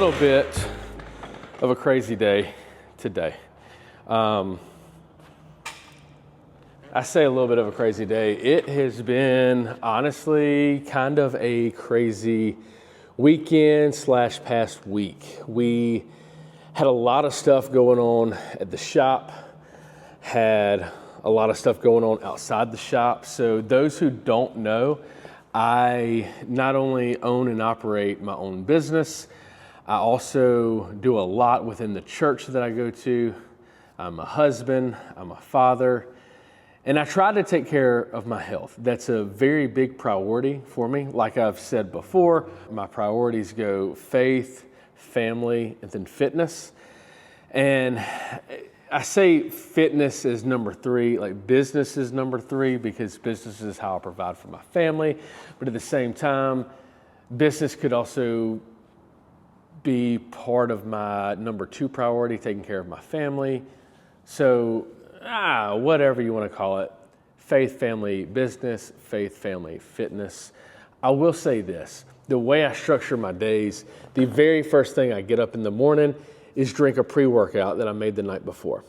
little bit of a crazy day today. I say a little bit of a crazy day. It has been honestly kind of a crazy weekend / past week. We had a lot of stuff going on at the shop, had a lot of stuff going on outside the shop. So those who don't know, I not only own and operate my own business, I also do a lot within the church that I go to. I'm a husband, I'm a father, and I try to take care of my health. That's a very big priority for me. Like I've said before, my priorities go faith, family, and then fitness. And I say fitness is number 3, like business is number 3, because business is how I provide for my family. But at the same time, business could also be part of my number 2 priority, taking care of my family. So, whatever you want to call it, faith, family, business, faith, family, fitness. I will say this, the way I structure my days, the very first thing I get up in the morning is drink a pre-workout that I made the night before.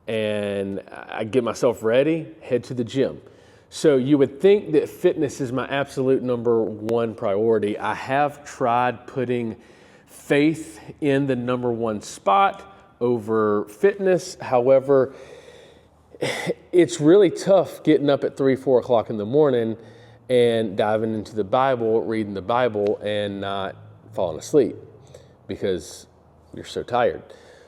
And I get myself ready, head to the gym. So you would think that fitness is my absolute number 1 priority. I have tried putting faith in the number 1 spot over fitness. However, it's really tough getting up at 3-4 o'clock in the morning and diving into the Bible, reading the Bible, and not falling asleep because you're so tired.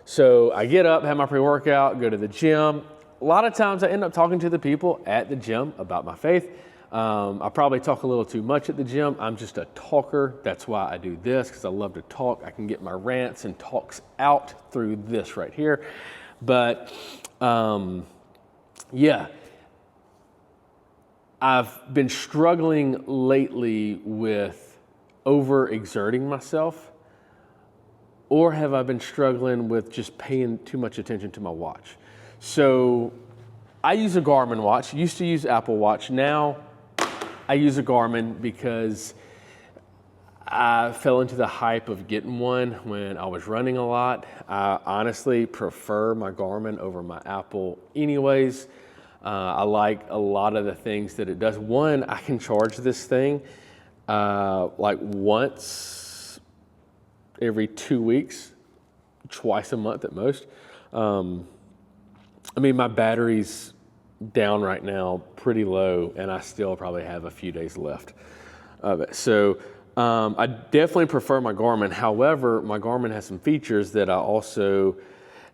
So I get up, have my pre-workout, go to the gym. A lot of times I end up talking to the people at the gym about my faith. I probably talk a little too much at the gym. I'm just a talker. That's why I do this, because I love to talk. I can get my rants and talks out through this right here. But I've been struggling lately with overexerting myself. Or have I been struggling with just paying too much attention to my watch? So I use a Garmin watch, used to use Apple Watch. Now I use a Garmin because I fell into the hype of getting one when I was running a lot. I honestly prefer my Garmin over my Apple anyways. I like a lot of the things that it does. One, I can charge this thing like once every 2 weeks, twice a month at most. My battery's down right now pretty low, and I still probably have a few days left of it. So I definitely prefer my Garmin. However, my Garmin has some features that I also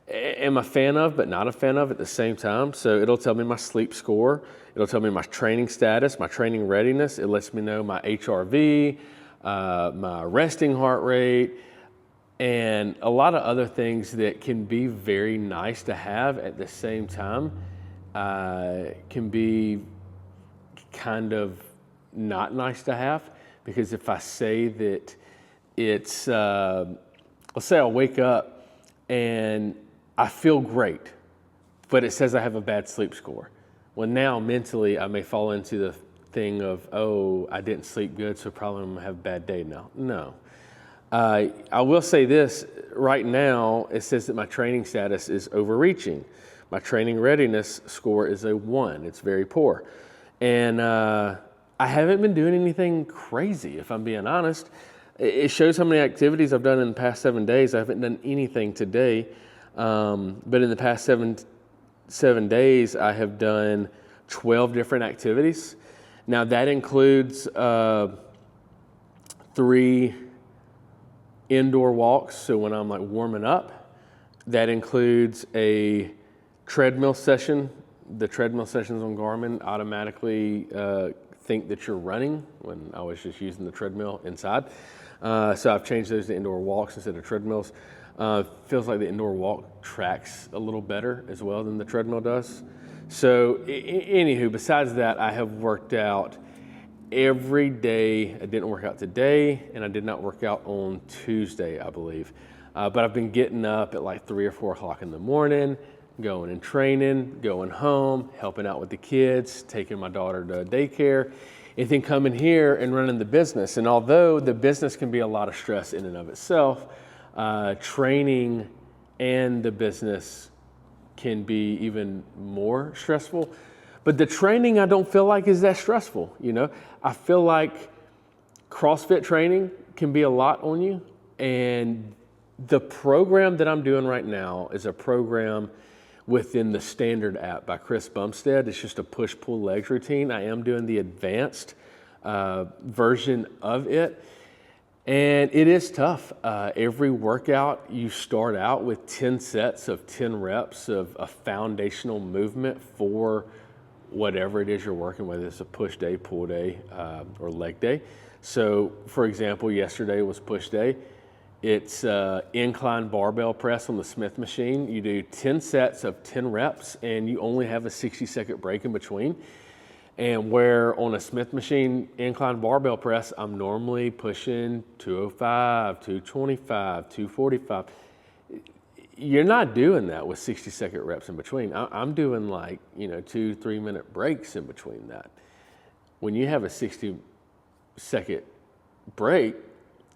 am a fan of, but not a fan of at the same time. So it'll tell me my sleep score. It'll tell me my training status, my training readiness. It lets me know my HRV, my resting heart rate, and a lot of other things that can be very nice to have at the same time can be kind of not nice to have. Because if I say that it's, let's say I wake up and I feel great, but it says I have a bad sleep score. Well, now mentally I may fall into the thing of, I didn't sleep good, so probably I'm gonna have a bad day now. No. I will say this, right now it says that my training status is overreaching. My training readiness score is a 1, it's very poor. And I haven't been doing anything crazy, if I'm being honest. It shows how many activities I've done in the past 7 days. I haven't done anything today, but in the past seven days I have done 12 different activities. Now that includes 3 indoor walks, so when I'm like warming up. That includes a treadmill session. The treadmill sessions on Garmin automatically think that you're running when I was just using the treadmill inside. So I've changed those to indoor walks instead of treadmills. Feels like the indoor walk tracks a little better as well than the treadmill does. So anywho, besides that, I have worked out every day. I didn't work out today, and I did not work out on Tuesday, I believe. But I've been getting up at like 3 or 4 o'clock in the morning, going and training, going home, helping out with the kids, taking my daughter to daycare. and then coming here and running the business. And although the business can be a lot of stress in and of itself, training and the business can be even more stressful. But the training I don't feel like is that stressful, you know? I feel like CrossFit training can be a lot on you. And the program that I'm doing right now is a program within the Standard app by Chris Bumstead. It's just a push-pull legs routine. I am doing the advanced version of it. And it is tough. Every workout, you start out with 10 sets of 10 reps of a foundational movement for whatever it is you're working with. It's a push day, pull day, or leg day. So for example, yesterday was push day. It's incline barbell press on the Smith machine. You do 10 sets of 10 reps and you only have a 60-second break in between. And where on a Smith machine incline barbell press, I'm normally pushing 205, 225, 245. You're not doing that with 60-second reps in between. I'm doing like, 2-3 minute breaks in between that. When you have a 60-second break,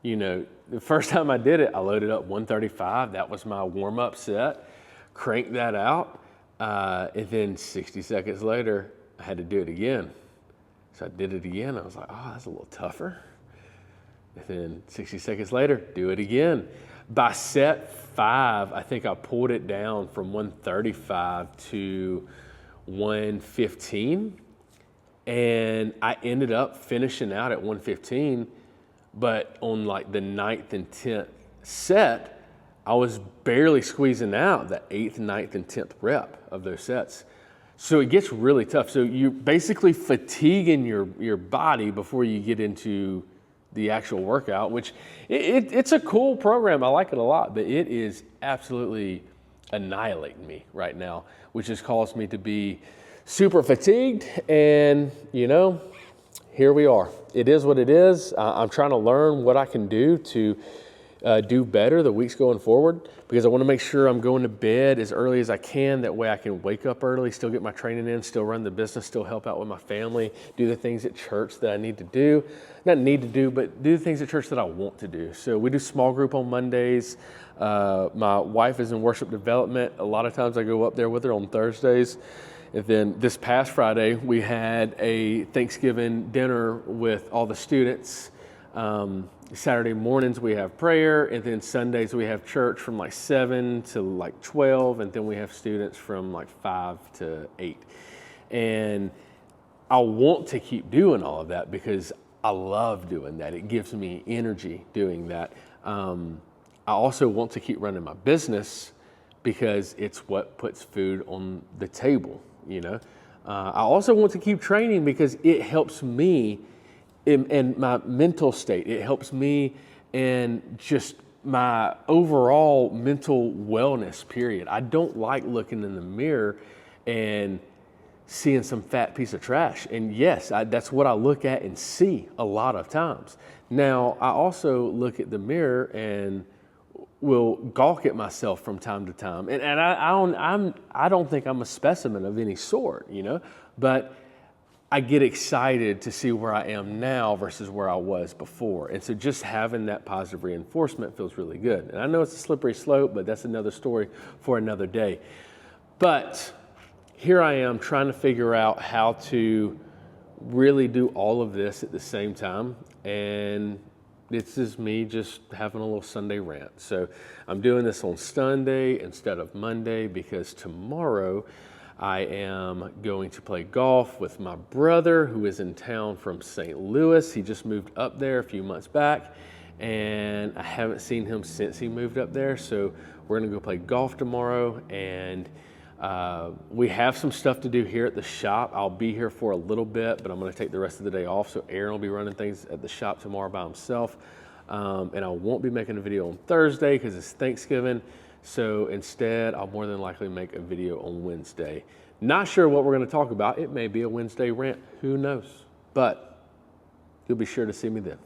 the first time I did it, I loaded up 135. That was my warm-up set. Cranked that out. And then 60 seconds later, I had to do it again. So I did it again. I was like, oh, that's a little tougher. And then 60 seconds later, do it again. By set 5, I think I pulled it down from 135 to 115. And I ended up finishing out at 115. But on like the 9th and 10th set, I was barely squeezing out the 8th, 9th, and 10th rep of those sets. So it gets really tough. So you're basically fatiguing your body before you get into the actual workout, which it's a cool program. I like it a lot, but it is absolutely annihilating me right now, which has caused me to be super fatigued. And, here we are. It is what it is. I'm trying to learn what I can do to do better the weeks going forward, because I want to make sure I'm going to bed as early as I can. That way I can wake up early, still get my training in, still run the business, still help out with my family, do the things at church that I need to do. Not need to do, but do the things at church that I want to do. So we do small group on Mondays. My wife is in worship development. A lot of times I go up there with her on Thursdays. And then this past Friday, we had a Thanksgiving dinner with all the students. Saturday mornings we have prayer, and then Sundays we have church from like 7 to like 12, and then we have students from like 5 to 8. And I want to keep doing all of that because I love doing that. It gives me energy doing that. I also want to keep running my business because it's what puts food on the table, I also want to keep training because it helps me in my mental state. It helps me in just my overall mental wellness, period. I don't like looking in the mirror and seeing some fat piece of trash. And yes, that's what I look at and see a lot of times. Now, I also look at the mirror and will gawk at myself from time to time. And I don't think I'm a specimen of any sort, but I get excited to see where I am now versus where I was before. And so just having that positive reinforcement feels really good. And I know it's a slippery slope, but that's another story for another day. But here I am trying to figure out how to really do all of this at the same time. And this is me just having a little Sunday rant. So I'm doing this on Sunday instead of Monday because tomorrow I am going to play golf with my brother who is in town from St. Louis. He just moved up there a few months back, and I haven't seen him since he moved up there. So we're gonna go play golf tomorrow, and we have some stuff to do here at the shop. I'll be here for a little bit, but I'm gonna take the rest of the day off. So Aaron will be running things at the shop tomorrow by himself. And I won't be making a video on Thursday because it's Thanksgiving. So instead, I'll more than likely make a video on Wednesday. Not sure what we're gonna talk about. It may be a Wednesday rant, who knows? But you'll be sure to see me then.